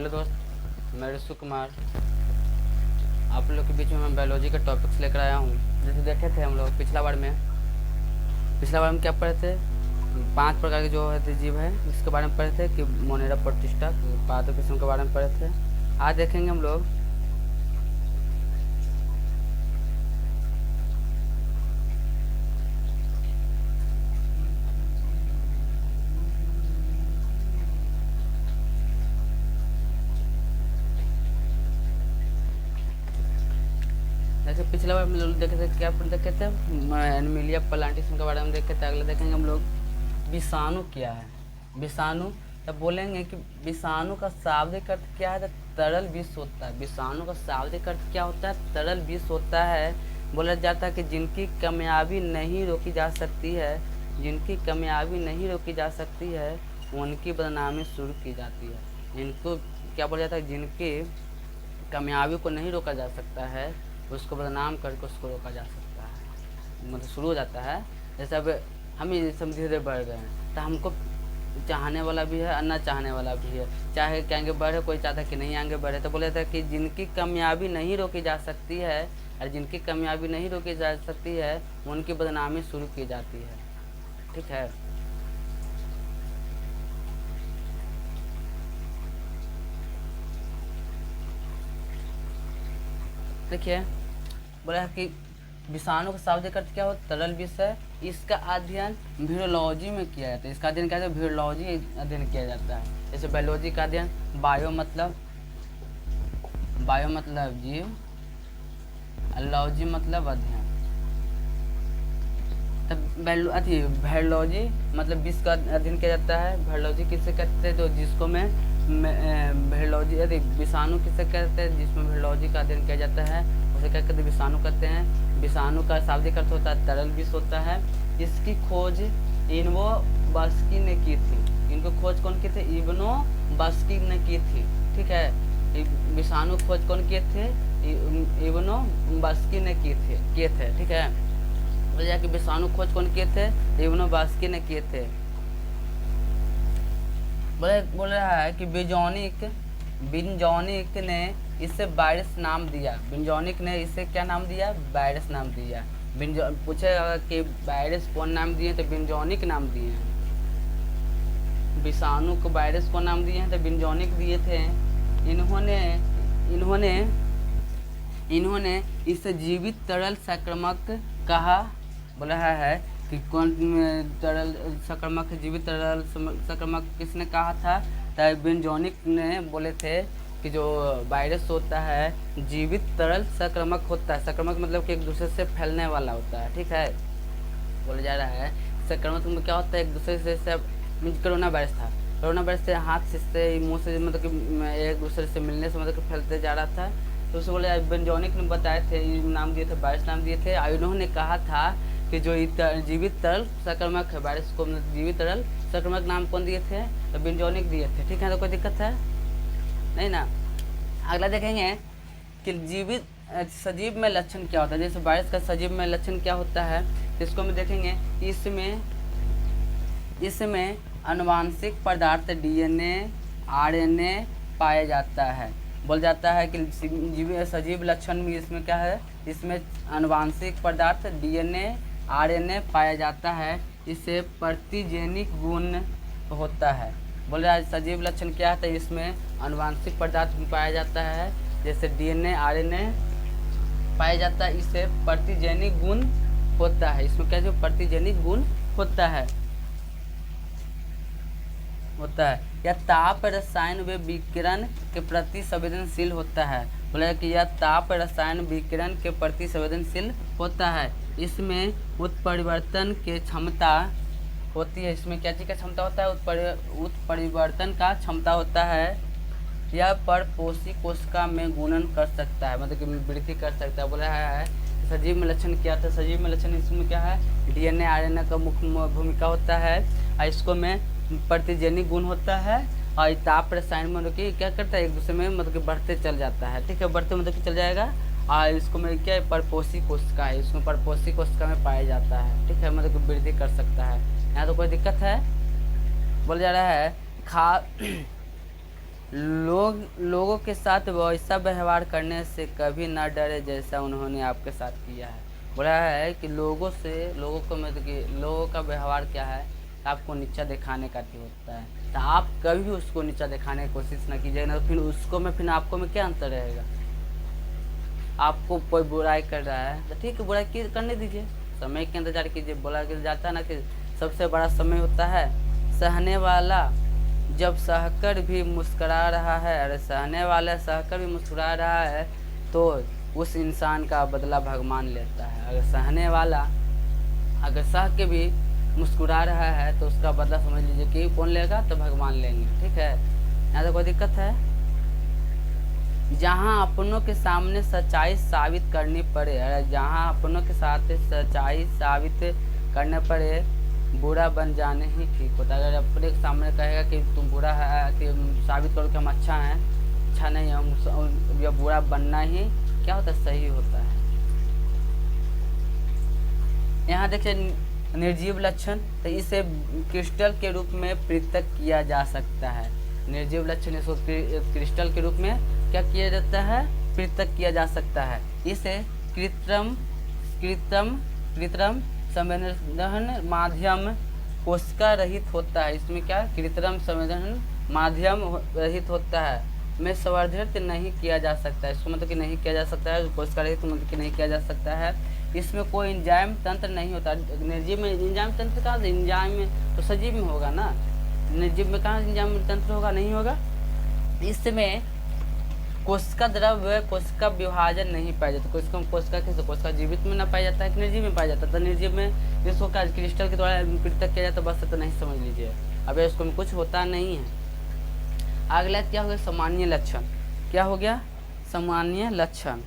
Hello दोस्त, मैं ऋषु कुमार आप लोग के बीच में मैं बायोलॉजी का टॉपिक्स लेकर आया हूँ। जैसे देखे थे हम लोग पिछला बार में क्या पढ़े थे, 5 प्रकार के जो है जीव है इसके बारे में पढ़े थे कि मोनेरा प्रोटिस्टा पादप किस्म के बारे में पढ़े थे। आज देखेंगे हम लोग जैसे पिछला बार हम लोग देखे थे क्या देखे थे, एनिमिलिया प्लांटेशन के बारे में देखे थे। अगले देखेंगे हम लोग विषाणु क्या है। विषाणु तब बोलेंगे कि विषाणु का शाब्दिक अर्थ क्या है, तो तरल विष होता है। विषाणु का शाब्दिक अर्थ क्या होता है, तरल विष होता है। बोला जाता है कि जिनकी कामयाबी नहीं रोकी जा सकती है, जिनकी कामयाबी नहीं रोकी जा सकती है उनकी बदनामी शुरू की जाती है। जिनको क्या बोला जाता है, जिनकी कामयाबी को नहीं रोका जा सकता है उसको बदनाम करके उसको रोका जा सकता है, मतलब शुरू हो जाता है। जैसे अब हम ही सब धीरे धीरे बढ़ गए हैं तो हमको चाहने वाला भी है और न चाहने वाला भी है। चाहे कि आगे बढ़े, कोई चाहता है कि नहीं आगे बढ़े। तो बोले थे कि जिनकी कामयाबी नहीं रोकी जा सकती है और जिनकी कामयाबी नहीं रोकी जा सकती है उनकी बदनामी शुरू की जाती है। ठीक है, देखिए बोला कि विषाणु का शाब्दिक अर्थ क्या हो, तरल विष है। इसका अध्ययन वीरोलॉजी में किया जाता है। इसका अध्ययन क्या है, वीरोलॉजी अध्ययन किया जाता है। जैसे बायोलॉजी का अध्ययन बायो मतलब जीव, लॉजी मतलब अध्ययन। तब वायरोलॉजी मतलब विष का अध्ययन किया जाता है। वायरोलॉजी किसे कहते हैं, तो जिसको में वायरोलॉजी यदि विषाणु किसे कहते हैं, जिसमें वायरोलॉजी का अध्ययन किया जाता है उसे क्या कहते हैं, विषाणु कहते हैं। विषाणु का शाब्दिक अर्थ होता है तरल विष होता है। इसकी खोज इन्वो बास्की ने की थी। इनको खोज कौन की थी, इवनो बास्की ने की थी। ठीक है, विषाणु खोज कौन किए थे, इवनो बास्की ने किए थे। ठीक है, बोला कि विषाणु खोज कौन किए थे, इवनो बास्की ने किए थे। बोल रहा है कि बिंजोनिक ने इसे वायरस नाम दिया। बिंजोनिक ने इसे क्या नाम दिया, वायरस नाम दिया। पूछेगा कि वायरस कौन नाम दिए, तो बिंजोनिक नाम दिए हैं। विषाणु को वायरस कौन नाम दिए हैं, तो बिंजोनिक दिए थे। इन्होंने इसे जीवित तरल संक्रमक कहा। बोल रहा है कि कौन तरल संक्रमक, जीवित तरल संक्रमक किसने कहा था, तब बिंजोनिक ने बोले थे कि जो वायरस होता है जीवित तरल संक्रमक होता है। संक्रमक मतलब कि एक दूसरे से फैलने वाला होता है। ठीक है, बोला जा रहा है संक्रमक में क्या होता है, एक दूसरे से कोरोना वायरस था, कोरोना वायरस से हाथ से मुँह से मतलब कि एक दूसरे से मिलने से मतलब कि फैलते जा रहा था। तो उसे बोले बिंजोनिक ने बताए थे, नाम दिए थे, वायरस नाम दिए थे। इन्होंने कहा था कि जो जीवित तरल संक्रमक है, वायरस को जीवित तरल संक्रमक नाम कौन दिए थे, तो बिंजोनिक दिए थे। ठीक है, तो कोई दिक्कत है नहीं ना। अगला देखेंगे कि सजीव में लक्षण क्या होता है। जैसे वायरस का सजीव में लक्षण क्या होता है, इसको हम देखेंगे। इसमें आनुवांशिक पदार्थ डीएनए आरएनए पाया जाता है। बोल जाता है कि सजीव लक्षण में इसमें क्या है, इसमें आनुवांशिक पदार्थ डीएनए आरएनए पाया जाता है। इससे प्रतिजेनिक गुण होता है। बोल रहा है सजीव लक्षण क्या है, तो इसमें आनुवांशिक पदार्थ पाया जाता है, जैसे डीएनए आरएनए पाया जाता है। इससे प्रतिजेनिक गुण होता है। इसमें क्या, जो प्रतिजेनिक गुण होता है यह ताप रसायन व विकिरण के प्रति संवेदनशील होता है। बोला कि यह ताप रसायन विकिरण के प्रति संवेदनशील होता है। इसमें उत्परिवर्तन की क्षमता होती है। इसमें क्या चीज़ का क्षमता होता है, उत्परिवर्तन का क्षमता होता है। यह परपोषी कोशिका में गुणन कर सकता है, मतलब कि वृद्धि कर सकता है। बोला है सजीव में लक्षण क्या था, सजीव में लक्षण इसमें क्या है, डीएनए आरएनए का मुख्य भूमिका होता है। और इसको में प्रतिजेनिक गुण होता है। और ताप रसायन में मतलब कि क्या करता है, एक दूसरे में मतलब कि बढ़ते चल जाता है। ठीक है, बढ़ते मतलब कि चल जाएगा। और इसको में क्या है, परपोषी कोशिका है, इसमें परपोषी कोशिका में पाया जाता है। ठीक है, मतलब कि वृद्धि कर सकता है। यहाँ तो कोई दिक्कत है। बोला जा रहा है लोगों के साथ वैसा व्यवहार करने से कभी ना डरे जैसा उन्होंने आपके साथ किया है। बोला है कि लोगों को मतलब कि लोगों का व्यवहार क्या है, आपको नीचा दिखाने का ही होता है। तो आप कभी उसको नीचा दिखाने की कोशिश ना कीजिए, ना फिर उसको में फिर आपको में क्या अंतर रहेगा। आपको कोई बुराई कर रहा है तो ठीक है, बुराई करने दीजिए, समय के इंतजार कीजिए। बोला कि जाता है ना कि सबसे बड़ा समय होता है सहने वाला, जब सहकर भी मुस्कुरा रहा है। अरे सहने वाला सहकर भी मुस्कुरा रहा है तो उस इंसान का बदला भगवान लेता है। अगर सहने वाला अगर सह के भी मुस्कुरा रहा है तो उसका बदला समझ लीजिए कि कौन लेगा, तो भगवान लेंगे। ठीक है, यहाँ तो कोई दिक्कत है। जहाँ अपनों के सामने सच्चाई साबित करनी पड़े, जहाँ अपनों के साथ सच्चाई साबित करने पड़े, बुरा बन जाने ही ठीक होता है। अगर अपने के सामने कहेगा कि तुम बुरा है, कि साबित करो कि हम अच्छा हैं, अच्छा नहीं है, हम या बुरा बनना ही क्या होता है, सही होता है। यहाँ देखिए निर्जीव लक्षण, तो इसे क्रिस्टल के रूप में पृथक किया जा सकता है। निर्जीव लक्षण इसको क्रिस्टल के रूप में क्या किया जाता है, पृथक किया जा सकता है। इसे कृत्रिम संवेदन माध्यम कोशिका रहित होता है। इसमें क्या कृत्रिम संवेदन माध्यम रहित होता है, में संवर्धित नहीं किया जा सकता है। इसको मतलब कि नहीं किया जा सकता है, कोशिका रहित मतलब कि नहीं किया जा सकता है। इसमें कोई एंजाइम तंत्र नहीं होता। निर्जीव में एंजाइम तंत्र कहाँ से, एंजाइम में तो सजीव में होगा ना, निर्जीव में कहाँ एंजाइम तंत्र होगा, नहीं होगा। इसमें कोशिका द्रव्य कोशिका विभाजन नहीं पाया जाता। कोशिका जीवित में ना पाया जाता है, निर्जीव में पाया जाता है। तो निर्जीव में इसको क्या क्रिस्टल के द्वारा पृथक किया जाता है, बस तो नहीं समझ लीजिए। अब इसको में कुछ होता नहीं है। अगला क्या हो गया, सामान्य लक्षण। क्या हो गया, सामान्य लक्षण।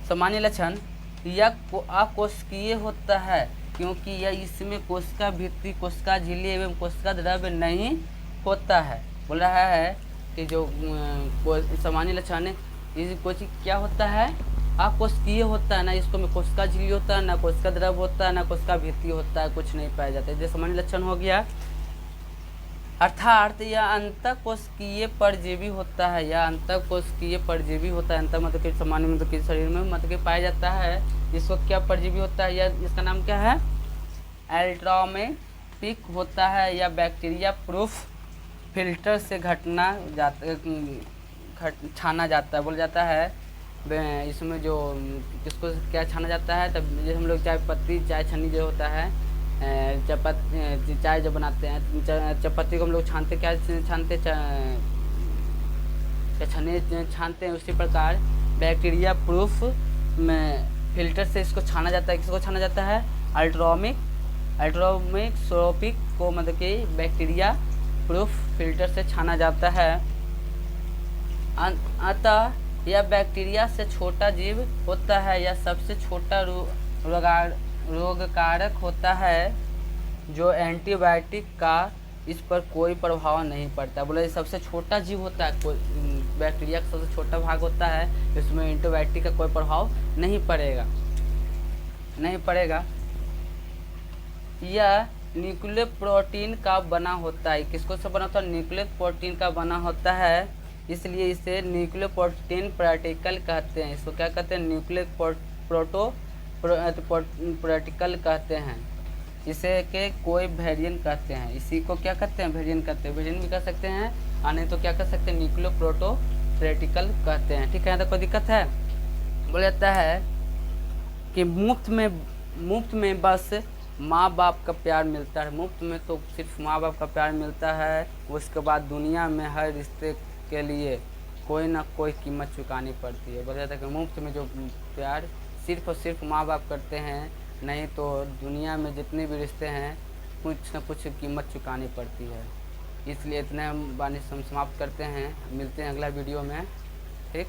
सामान्य लक्षण यह अकोशिकीय होता है, क्योंकि यह इसमें कोशिका भित्ति, कोशिका झिल्ली एवं कोशिका द्रव्य नहीं होता है। बोल रहा है कि जो सामान्य लक्षण है, इस कोशिका क्या होता है, अकोशिकीय होता है। ना इसको में कोशिका झिल्ली होता है, ना कोशिका द्रव्य होता है, ना कोशिका भित्ति होता है, कुछ नहीं पाया जाता है। जो सामान्य लक्षण हो गया, अर्थात यह अंतःकोशिकीय परजीवी होता है। यह अंतःकोशिकीय परजीवी होता है। अंत मतलब कि सामान्य मतलब कि शरीर में मतलब कि पाया जाता है। इसको क्या परजीवी होता है, यह इसका नाम क्या है, एल्ट्रोमेटिक होता है। या बैक्टीरिया प्रूफ फिल्टर से छाना जाता है। बोला जाता है इसमें जो किसको क्या छाना जाता है, तब जैसे हम लोग चाय पत्ती, चाय छन्नी जो होता है, चाय जब बनाते हैं, चाय पत्ती को हम लोग छानते, क्या छानते, छानते हैं। उसी प्रकार बैक्टीरिया प्रूफ में फिल्टर से इसको छाना जाता है। किसको छाना जाता है, अल्ट्रोमिक्रोस्कोपिक को मतलब कि बैक्टीरिया प्रूफ फिल्टर से छाना जाता है। अतः यह बैक्टीरिया से छोटा जीव होता है। यह सबसे छोटा रोगकारक होता है, जो एंटीबायोटिक का इस पर कोई प्रभाव नहीं पड़ता। बोले सबसे छोटा जीव होता है, बैक्टीरिया का सबसे छोटा भाग होता है, इसमें एंटीबायोटिक का कोई प्रभाव नहीं पड़ेगा। यह न्यूक्लियर प्रोटीन का बना होता है। किसको से बना होता है, न्यूक्लियर प्रोटीन का बना होता है, इसलिए इसे न्यूक्लियर प्रोटीन पार्टिकल कहते हैं। इसको क्या कहते हैं, न्यूक्लियर पार्टिकल कहते हैं। इसे के कोई वेरिएंट कहते हैं। इसी को क्या कहते हैं, वेरिएंट कहते हैं। वेरिएंट भी कह सकते हैं, और नहीं तो क्या कह सकते हैं, न्यूक्लियर पार्टिकल कहते हैं। ठीक है, यहाँ तो कोई दिक्कत है। बोला जाता है कि मुफ्त में बस माँ बाप का प्यार मिलता है। मुफ्त में तो सिर्फ माँ बाप का प्यार मिलता है। उसके बाद दुनिया में हर रिश्ते के लिए कोई ना कोई कीमत चुकानी पड़ती है। बोला जाता है कि मुफ्त में जो प्यार सिर्फ और सिर्फ माँ बाप करते हैं, नहीं तो दुनिया में जितने भी रिश्ते हैं कुछ न कुछ कीमत चुकानी पड़ती है। इसलिए इतने हम बानी समाप्त करते हैं। मिलते हैं अगला वीडियो में। ठीक।